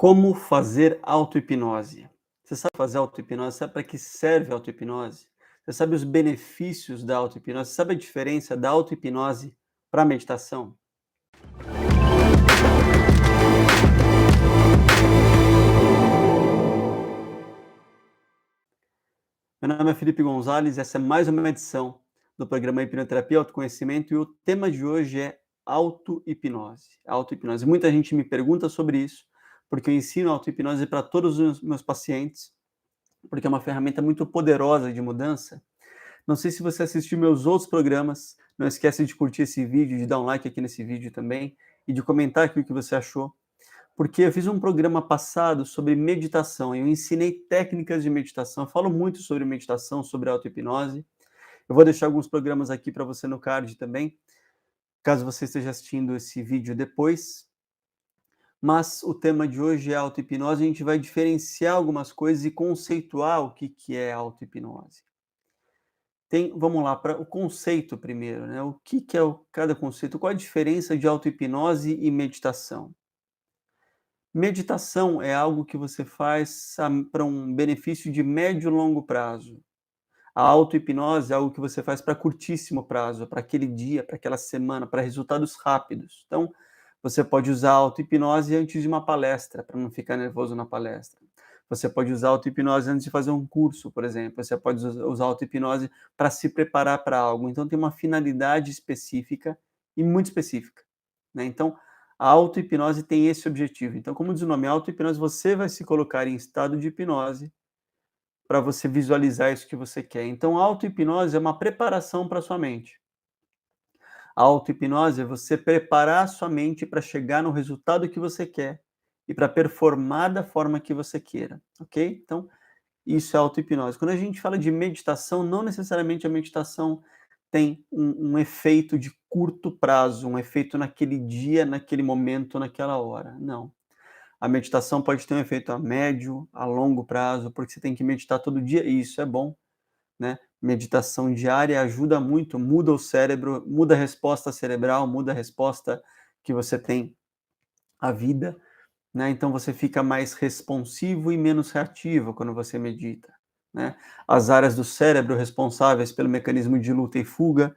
Como fazer auto-hipnose? Você sabe fazer auto-hipnose? Sabe para que serve a auto-hipnose? Você sabe os benefícios da auto-hipnose? Você sabe a diferença da auto-hipnose para a meditação? Meu nome é Felipe Gonzalez e essa é mais uma edição do programa Hipnoterapia e Autoconhecimento e o tema de hoje é auto-hipnose. Auto-hipnose. Muita gente me pergunta sobre isso, porque eu ensino auto-hipnose para todos os meus pacientes, porque é uma ferramenta muito poderosa de mudança. Não sei se você assistiu meus outros programas, não esquece de curtir esse vídeo, de dar um like aqui nesse vídeo também e de comentar aqui o que você achou, porque eu fiz um programa passado sobre meditação, eu ensinei técnicas de meditação, eu falo muito sobre meditação, sobre auto-hipnose. Eu vou deixar alguns programas aqui para você no card também, caso você esteja assistindo esse vídeo depois. Mas o tema de hoje é auto-hipnose, a gente vai diferenciar algumas coisas e conceituar o que é auto-hipnose. Vamos lá, para o conceito primeiro, né? O que é cada conceito? Qual a diferença de auto-hipnose e meditação? Meditação é algo que você faz para um benefício de médio e longo prazo. A auto-hipnose é algo que você faz para curtíssimo prazo, para aquele dia, para aquela semana, para resultados rápidos. Então, você pode usar a auto-hipnose antes de uma palestra, para não ficar nervoso na palestra. Você pode usar a auto-hipnose antes de fazer um curso, por exemplo. Você pode usar a auto-hipnose para se preparar para algo. Então, tem uma finalidade específica e muito específica, né? Então, a auto-hipnose tem esse objetivo. Então, como diz o nome, a auto-hipnose, você vai se colocar em estado de hipnose para você visualizar isso que você quer. Então, a auto-hipnose é uma preparação para a sua mente. A auto-hipnose é você preparar a sua mente para chegar no resultado que você quer e para performar da forma que você queira, ok? Então, isso é auto-hipnose. Quando a gente fala de meditação, não necessariamente a meditação tem um efeito de curto prazo, um efeito naquele dia, naquele momento, naquela hora. Não. A meditação pode ter um efeito a médio, a longo prazo, porque você tem que meditar todo dia, e isso é bom, né? Meditação diária ajuda muito, muda o cérebro, muda a resposta cerebral, muda a resposta que você tem à vida, né? Então você fica mais responsivo e menos reativo quando você medita, né? As áreas do cérebro responsáveis pelo mecanismo de luta e fuga,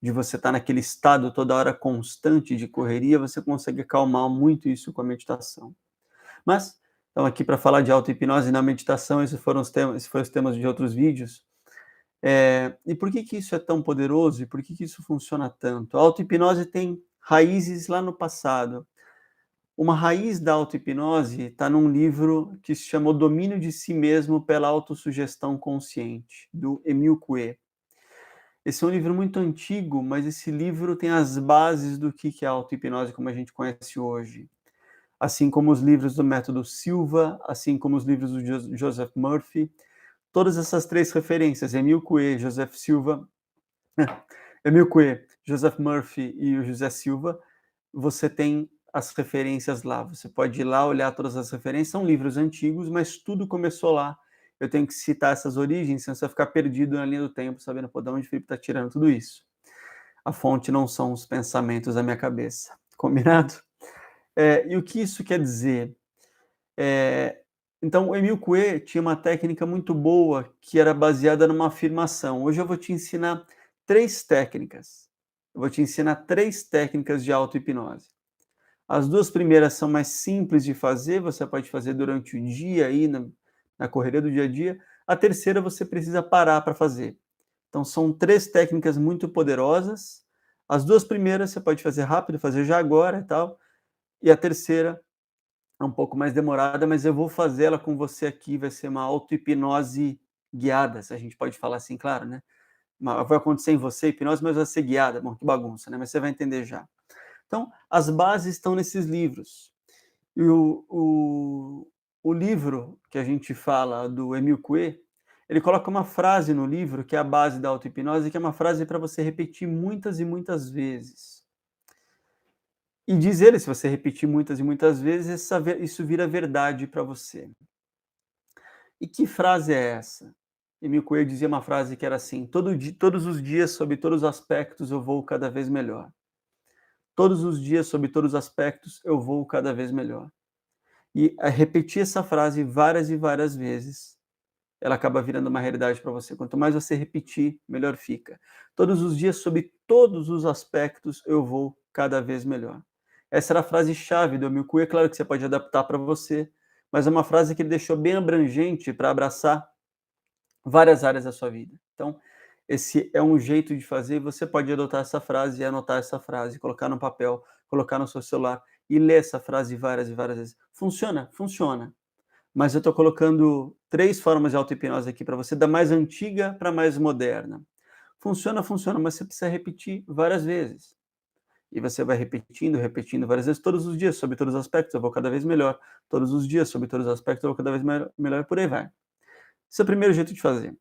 de você estar naquele estado toda hora constante de correria, você consegue acalmar muito isso com a meditação. Mas, então aqui para falar de auto-hipnose na meditação, esses foram os temas de outros vídeos. E por que isso é tão poderoso e por que isso funciona tanto? A auto-hipnose tem raízes lá no passado. Uma raiz da auto-hipnose está num livro que se chama O Domínio de Si Mesmo pela Autossugestão Consciente, do Emile Coué. Esse é um livro muito antigo, mas esse livro tem as bases do que é a auto-hipnose como a gente conhece hoje. Assim como os livros do Método Silva, assim como os livros do Joseph Murphy, todas essas três referências, Emile Coué, Joseph Silva, Emile Coué, Joseph Murphy e o José Silva, você tem as referências lá. Você pode ir lá olhar todas as referências, são livros antigos, mas tudo começou lá. Eu tenho que citar essas origens, senão você vai ficar perdido na linha do tempo, sabendo de onde o Felipe está tirando tudo isso. A fonte não são os pensamentos da minha cabeça. Combinado? E o que isso quer dizer? Então, o Emile Coué tinha uma técnica muito boa que era baseada numa afirmação. Hoje eu vou te ensinar 3 técnicas. Eu vou te ensinar 3 técnicas de auto-hipnose. As 2 primeiras são mais simples de fazer, você pode fazer durante o dia aí na correria do dia a dia. A terceira você precisa parar para fazer. Então são 3 técnicas muito poderosas. As 2 primeiras você pode fazer rápido, fazer já agora e tal. E a terceira é um pouco mais demorada, mas eu vou fazer ela com você aqui, vai ser uma auto-hipnose guiada, se a gente pode falar assim, claro, né? Vai acontecer em você hipnose, mas vai ser guiada. Bom, que bagunça, né? Mas você vai entender já. Então, as bases estão nesses livros. E o livro que a gente fala do Emile Coué, ele coloca uma frase no livro que é a base da auto-hipnose, que é uma frase para você repetir muitas e muitas vezes. E diz ele, se você repetir muitas e muitas vezes, isso vira verdade para você. E que frase é essa? Emile Coué dizia uma frase que era assim: todos os dias, sob todos os aspectos, eu vou cada vez melhor. Todos os dias, sob todos os aspectos, eu vou cada vez melhor. E a repetir essa frase várias e várias vezes, ela acaba virando uma realidade para você. Quanto mais você repetir, melhor fica. Todos os dias, sob todos os aspectos, eu vou cada vez melhor. Essa era a frase-chave do Emil Coué, claro que você pode adaptar para você, mas é uma frase que ele deixou bem abrangente para abraçar várias áreas da sua vida. Então, esse é um jeito de fazer, você pode adotar essa frase e anotar essa frase, colocar no papel, colocar no seu celular e ler essa frase várias e várias vezes. Funciona? Funciona. Mas eu estou colocando 3 formas de auto-hipnose aqui para você, da mais antiga para a mais moderna. Funciona, funciona, mas você precisa repetir várias vezes. E você vai repetindo, repetindo várias vezes, todos os dias, sobre todos os aspectos, eu vou cada vez melhor. Todos os dias, sobre todos os aspectos, eu vou cada vez melhor, e por aí vai. Esse é o primeiro jeito de fazer.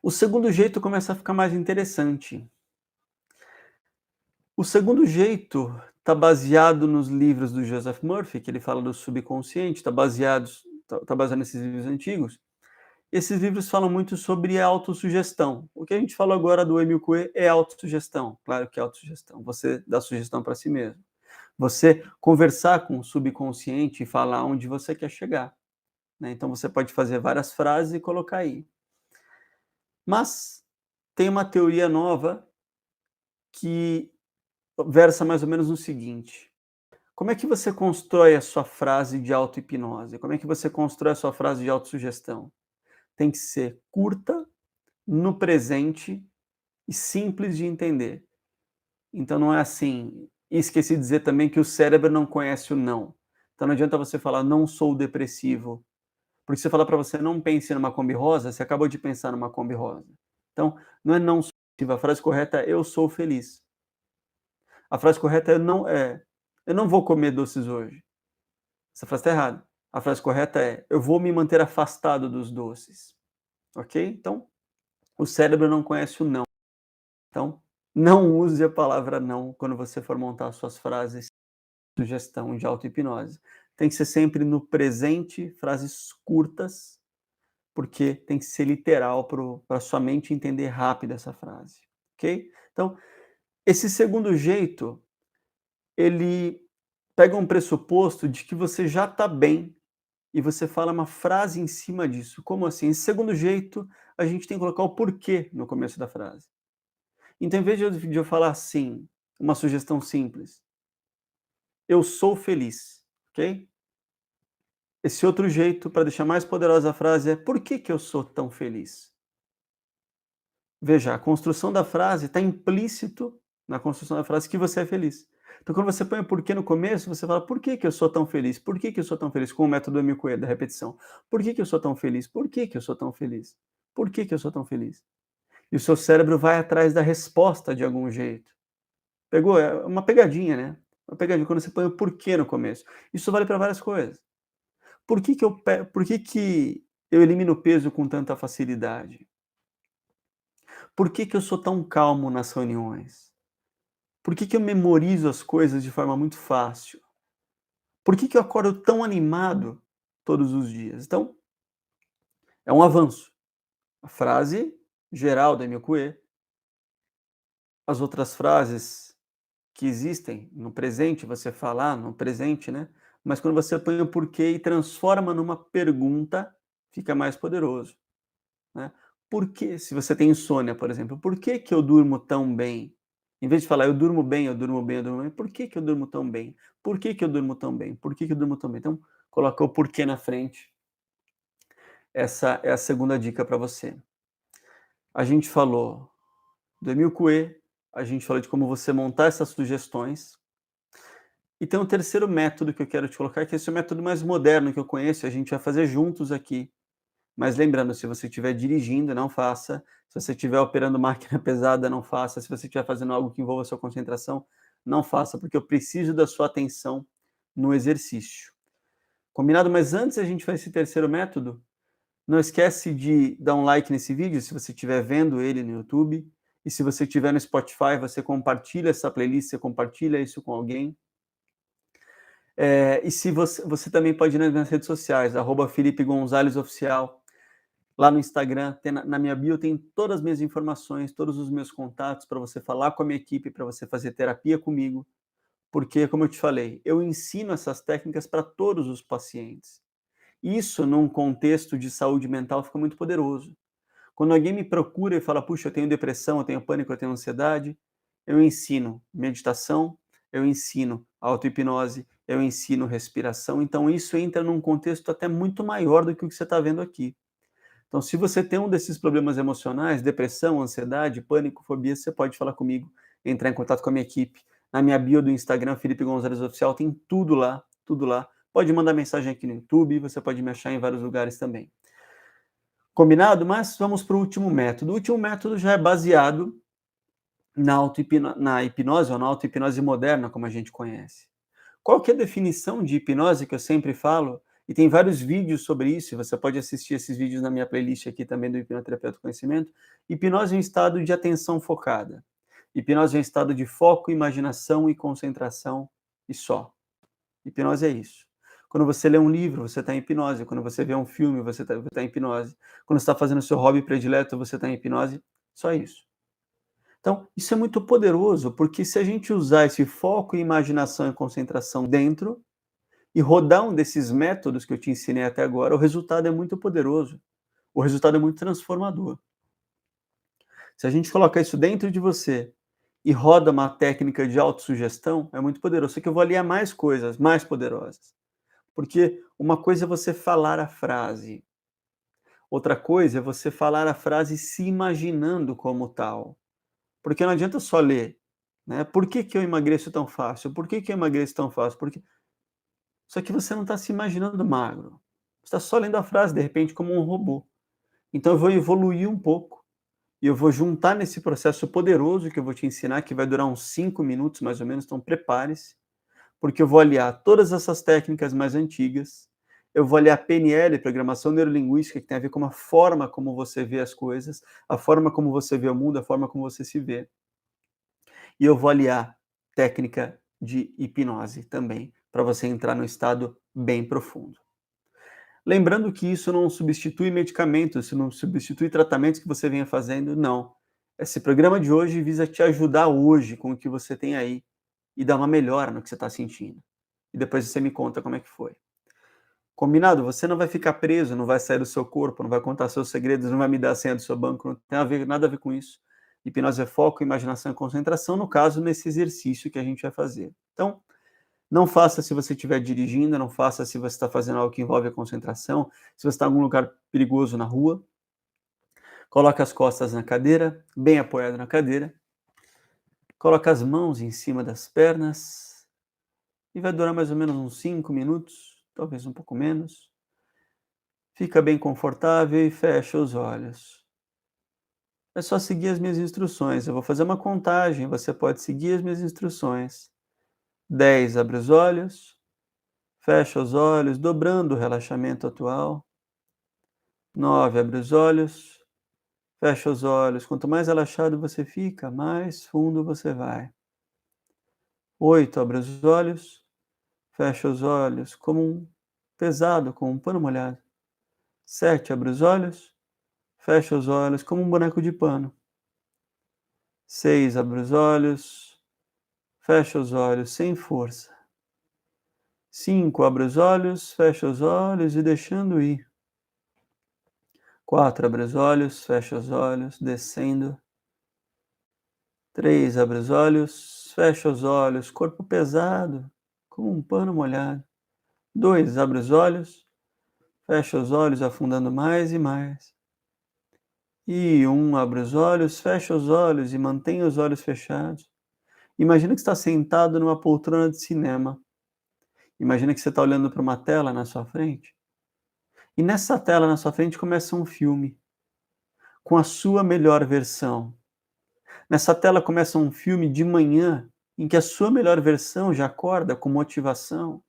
O segundo jeito começa a ficar mais interessante. O segundo jeito está baseado nos livros do Joseph Murphy, que ele fala do subconsciente, está baseado nesses livros antigos. Esses livros falam muito sobre autossugestão. O que a gente falou agora do Emil Coué é autossugestão. Claro que é autossugestão. Você dá sugestão para si mesmo. Você conversar com o subconsciente e falar onde você quer chegar, né? Então você pode fazer várias frases e colocar aí. Mas tem uma teoria nova que versa mais ou menos no seguinte: como é que você constrói a sua frase de auto-hipnose? Como é que você constrói a sua frase de autossugestão? Tem que ser curta, no presente e simples de entender. Então não é assim, e esqueci de dizer também que o cérebro não conhece o não. Então não adianta você falar: "Não sou depressivo", porque se você falar para você: "Não pense numa Kombi rosa", você acabou de pensar numa Kombi rosa. Então, não é "não sou depressivo", a frase correta é: "Eu sou feliz". A frase correta é: "Eu não vou comer doces hoje". Essa frase está errada. A frase correta é: "Eu vou me manter afastado dos doces". Ok? Então, o cérebro não conhece o não. Então, não use a palavra não quando você for montar suas frases de sugestão de auto-hipnose. Tem que ser sempre no presente, frases curtas, porque tem que ser literal para sua mente entender rápido essa frase, ok? Então, esse segundo jeito, ele pega um pressuposto de que você já está bem e você fala uma frase em cima disso. Como assim? Esse segundo jeito, a gente tem que colocar o porquê no começo da frase. Então, em vez de eu falar assim, uma sugestão simples: "Eu sou feliz", ok? Esse outro jeito, para deixar mais poderosa a frase, é: "Por que que eu sou tão feliz?". Veja, a construção da frase está implícito na construção da frase que você é feliz. Então, quando você põe o porquê no começo, você fala: "Por que que eu sou tão feliz? Por que que eu sou tão feliz?", com o método Emil Coué da repetição. "Por que que eu sou tão feliz? Por que que eu sou tão feliz? Por que que eu sou tão feliz?". E o seu cérebro vai atrás da resposta de algum jeito. Pegou? É uma pegadinha, né? Uma pegadinha quando você põe o porquê no começo. Isso vale para várias coisas. Por que que eu elimino peso com tanta facilidade? Por que que eu sou tão calmo nas reuniões? Por que que eu memorizo as coisas de forma muito fácil? Por que que eu acordo tão animado todos os dias? Então, é um avanço. A frase geral da Emil Coué, as outras frases que existem no presente, você falar no presente, né, mas quando você põe o porquê e transforma numa pergunta, fica mais poderoso, né. Por que, se você tem insônia, por exemplo, por que que eu durmo tão bem? Em vez de falar: "Eu durmo bem, eu durmo bem, eu durmo bem", por que que eu durmo tão bem? Por que que eu durmo tão bem? Por que que eu durmo tão bem? Então, coloca o porquê na frente. Essa é a segunda dica para você. A gente falou do Emile Coué, a gente falou de como você montar essas sugestões. E tem um terceiro método que eu quero te colocar, que esse é o método mais moderno que eu conheço, a gente vai fazer juntos aqui. Mas lembrando, se você estiver dirigindo, não faça. Se você estiver operando máquina pesada, não faça. Se você estiver fazendo algo que envolva a sua concentração, não faça, porque eu preciso da sua atenção no exercício. Combinado? Mas antes a gente fazer esse terceiro método, não esquece de dar um like nesse vídeo, se você estiver vendo ele no YouTube. E se você estiver no Spotify, você compartilha essa playlist, você compartilha isso com alguém. E se você também pode ir nas minhas redes sociais, @Felipe Gonzalez Oficial, lá no Instagram, tem na minha bio tem todas as minhas informações, todos os meus contatos para você falar com a minha equipe, para você fazer terapia comigo, Porque, como eu te falei, eu ensino essas técnicas para todos os pacientes. Isso, num contexto de saúde mental, fica muito poderoso. Quando alguém me procura e fala: "Puxa, eu tenho depressão, eu tenho pânico, eu tenho ansiedade", eu ensino meditação, eu ensino auto-hipnose, eu ensino respiração, então isso entra num contexto até muito maior do que o que você está vendo aqui. Então, se você tem um desses problemas emocionais, depressão, ansiedade, pânico, fobia, você pode falar comigo, entrar em contato com a minha equipe. Na minha bio do Instagram, Felipe Gonzalez Oficial, tem tudo lá, tudo lá. Pode mandar mensagem aqui no YouTube, você pode me achar em vários lugares também. Combinado? Mas vamos para o último método. O último método já é baseado na hipnose ou na auto-hipnose moderna, como a gente conhece. Qual que é a definição de hipnose que eu sempre falo? E tem vários vídeos sobre isso, e você pode assistir esses vídeos na minha playlist aqui também do Hipnoterapeuta do Conhecimento. Hipnose é um estado de atenção focada. Hipnose é um estado de foco, imaginação e concentração e só. Hipnose é isso. Quando você lê um livro, você está em hipnose. Quando você vê um filme, você está em hipnose. Quando você está fazendo o seu hobby predileto, você está em hipnose. Só isso. Então, isso é muito poderoso, porque se a gente usar esse foco, imaginação e concentração dentro, e rodar um desses métodos que eu te ensinei até agora, o resultado é muito poderoso. O resultado é muito transformador. Se a gente colocar isso dentro de você e roda uma técnica de autossugestão, é muito poderoso. Só que eu vou aliar mais coisas mais poderosas. Porque uma coisa é você falar a frase, outra coisa é você falar a frase se imaginando como tal. Porque não adianta só ler, né? Por que que eu emagreço tão fácil? Por que que eu emagreço tão fácil? Porque só que você não está se imaginando magro. Você está só lendo a frase, de repente, como um robô. Então eu vou evoluir um pouco e eu vou juntar nesse processo poderoso que eu vou te ensinar, que vai durar uns 5 minutos mais ou menos, então prepare-se, porque eu vou aliar todas essas técnicas mais antigas, eu vou aliar PNL, Programação Neurolinguística, que tem a ver com a forma como você vê as coisas, a forma como você vê o mundo, a forma como você se vê. E eu vou aliar técnica de hipnose também, para você entrar no estado bem profundo. Lembrando que isso não substitui medicamentos, isso não substitui tratamentos que você venha fazendo, não. Esse programa de hoje visa te ajudar hoje com o que você tem aí e dar uma melhora no que você está sentindo. E depois você me conta como é que foi. Combinado? Você não vai ficar preso, não vai sair do seu corpo, não vai contar seus segredos, não vai me dar a senha do seu banco, não tem nada a ver com isso. Hipnose é foco, imaginação e concentração, no caso, nesse exercício que a gente vai fazer. Então, não faça se você estiver dirigindo, não faça se você está fazendo algo que envolve a concentração, se você está em algum lugar perigoso na rua. Coloque as costas na cadeira, bem apoiado na cadeira. Coloque as mãos em cima das pernas e vai durar mais ou menos uns 5 minutos, talvez um pouco menos. Fica bem confortável e fecha os olhos. É só seguir as minhas instruções. Eu vou fazer uma contagem, você pode seguir as minhas instruções. 10, abre os olhos. Fecha os olhos, dobrando o relaxamento atual. 9, abre os olhos. Fecha os olhos. Quanto mais relaxado você fica, mais fundo você vai. 8, abre os olhos. Fecha os olhos, pesado, como um pano molhado. 7, abre os olhos. Fecha os olhos, como um boneco de pano. 6, abre os olhos. Fecha os olhos, sem força. 5, abre os olhos, fecha os olhos e deixando ir. 4, abre os olhos, fecha os olhos, descendo. 3, abre os olhos, fecha os olhos, corpo pesado, como um pano molhado. 2, abre os olhos, fecha os olhos, afundando mais e mais. E 1, abre os olhos, fecha os olhos e mantenha os olhos fechados. Imagina que está sentado numa poltrona de cinema. Imagina que você está olhando para uma tela na sua frente. E nessa tela na sua frente começa um filme, com a sua melhor versão. Nessa tela começa um filme de manhã, em que a sua melhor versão já acorda com motivação.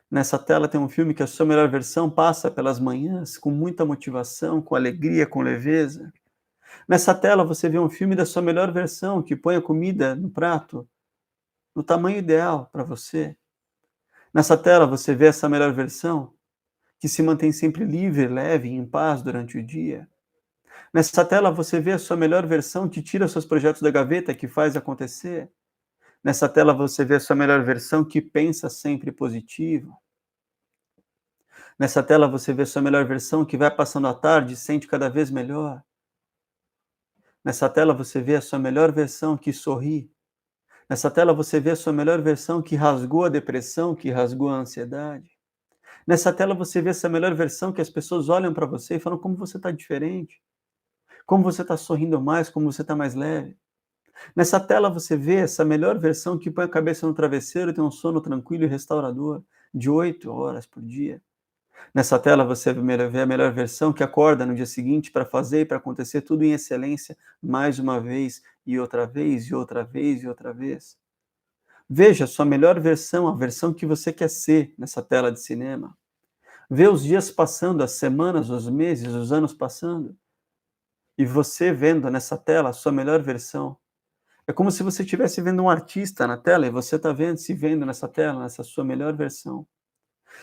Nessa tela tem um filme que a sua melhor versão passa pelas manhãs com muita motivação, com alegria, com leveza. Nessa tela você vê um filme da sua melhor versão, que põe a comida no prato, no tamanho ideal para você. Nessa tela você vê essa melhor versão, que se mantém sempre livre, leve e em paz durante o dia. Nessa tela você vê a sua melhor versão, que tira seus projetos da gaveta, que faz acontecer. Nessa tela você vê a sua melhor versão que pensa sempre positivo. Nessa tela você vê a sua melhor versão que vai passando a tarde e sente cada vez melhor. Nessa tela você vê a sua melhor versão que sorri. Nessa tela você vê a sua melhor versão que rasgou a depressão, que rasgou a ansiedade. Nessa tela você vê essa melhor versão que as pessoas olham para você e falam como você está diferente, como você está sorrindo mais, como você está mais leve. Nessa tela você vê essa melhor versão que põe a cabeça no travesseiro e tem um sono tranquilo e restaurador de 8 horas por dia. Nessa tela você vê a melhor versão que acorda no dia seguinte para fazer e para acontecer tudo em excelência, mais uma vez, e outra vez, e outra vez, e outra vez. Veja a sua melhor versão, a versão que você quer ser nessa tela de cinema. Vê os dias passando, as semanas, os meses, os anos passando. E você vendo nessa tela a sua melhor versão. É como se você estivesse vendo um artista na tela e você está se vendo nessa tela, nessa sua melhor versão.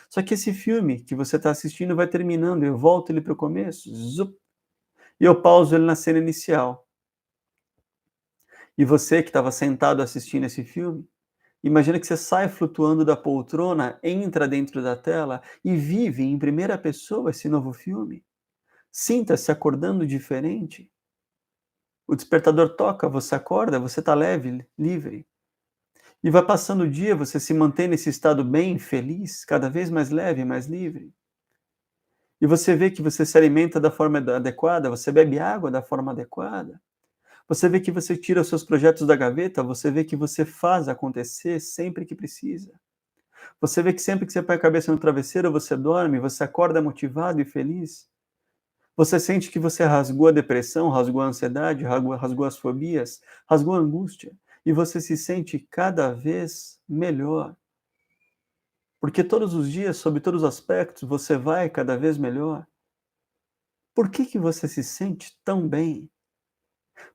Só que esse filme que você está assistindo vai terminando, eu volto ele para o começo, zup, e eu pauso ele na cena inicial. E você que estava sentado assistindo esse filme, imagina que você sai flutuando da poltrona, entra dentro da tela e vive em primeira pessoa esse novo filme. Sinta-se acordando diferente. O despertador toca, você acorda, você está leve, livre. E vai passando o dia, você se mantém nesse estado bem, feliz, cada vez mais leve, mais livre. E você vê que você se alimenta da forma adequada, você bebe água da forma adequada. Você vê que você tira os seus projetos da gaveta, você vê que você faz acontecer sempre que precisa. Você vê que sempre que você põe a cabeça no travesseiro, você dorme, você acorda motivado e feliz. Você sente que você rasgou a depressão, rasgou a ansiedade, rasgou as fobias, rasgou a angústia. E você se sente cada vez melhor. Porque todos os dias, sob todos os aspectos, você vai cada vez melhor. Por que você se sente tão bem?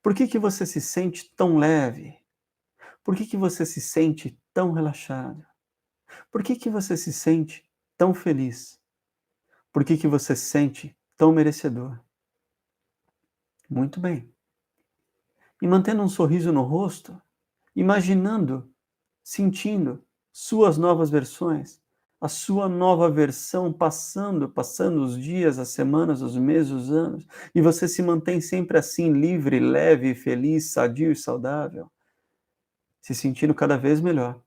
Por que você se sente tão leve? Por que você se sente tão relaxado? Por que você se sente tão feliz? Por que você se sente tão merecedor? Muito bem. E mantendo um sorriso no rosto, imaginando, sentindo suas novas versões, a sua nova versão passando os dias, as semanas, os meses, os anos, e você se mantém sempre assim, livre, leve, feliz, sadio e saudável, se sentindo cada vez melhor.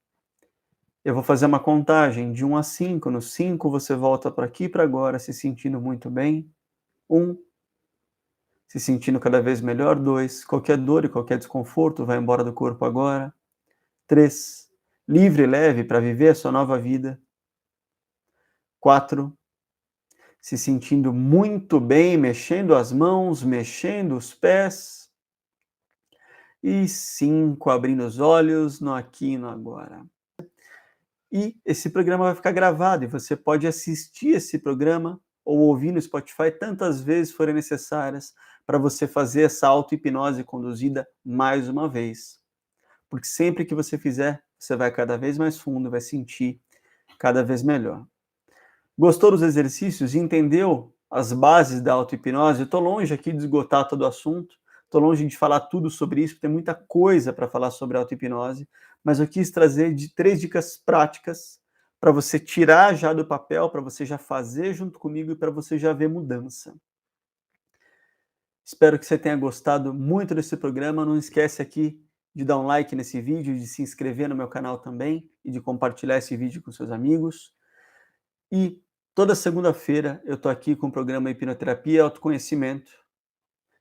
Eu vou fazer uma contagem de 1 a 5. No 5 você volta para aqui e para agora, se sentindo muito bem. 1, se sentindo cada vez melhor. 2, qualquer dor e qualquer desconforto vai embora do corpo agora. 3, livre e leve para viver a sua nova vida. 4, se sentindo muito bem, mexendo as mãos, mexendo os pés. E 5, abrindo os olhos no aqui e no agora. E esse programa vai ficar gravado e você pode assistir esse programa ou ouvir no Spotify tantas vezes forem necessárias para você fazer essa auto-hipnose conduzida mais uma vez. Porque sempre que você fizer, você vai cada vez mais fundo, vai sentir cada vez melhor. Gostou dos exercícios? Entendeu as bases da auto-hipnose? Eu estou longe aqui de esgotar todo o assunto, estou longe de falar tudo sobre isso, tem muita coisa para falar sobre auto-hipnose, mas eu quis trazer 3 dicas práticas para você tirar já do papel, para você já fazer junto comigo e para você já ver mudança. Espero que você tenha gostado muito desse programa. Não esquece aqui de dar um like nesse vídeo, de se inscrever no meu canal também e de compartilhar esse vídeo com seus amigos. E toda segunda-feira eu estou aqui com o programa Hipnoterapia e Autoconhecimento.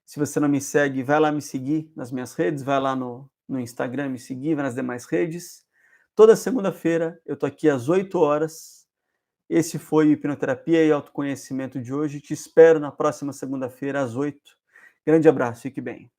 Se você não me segue, vai lá me seguir nas minhas redes, vai lá no Instagram me seguir, vai nas demais redes. Toda segunda-feira eu estou aqui às 8 horas. Esse foi o Hipnoterapia e Autoconhecimento de hoje. Te espero na próxima segunda-feira às 8. Grande abraço, fique bem.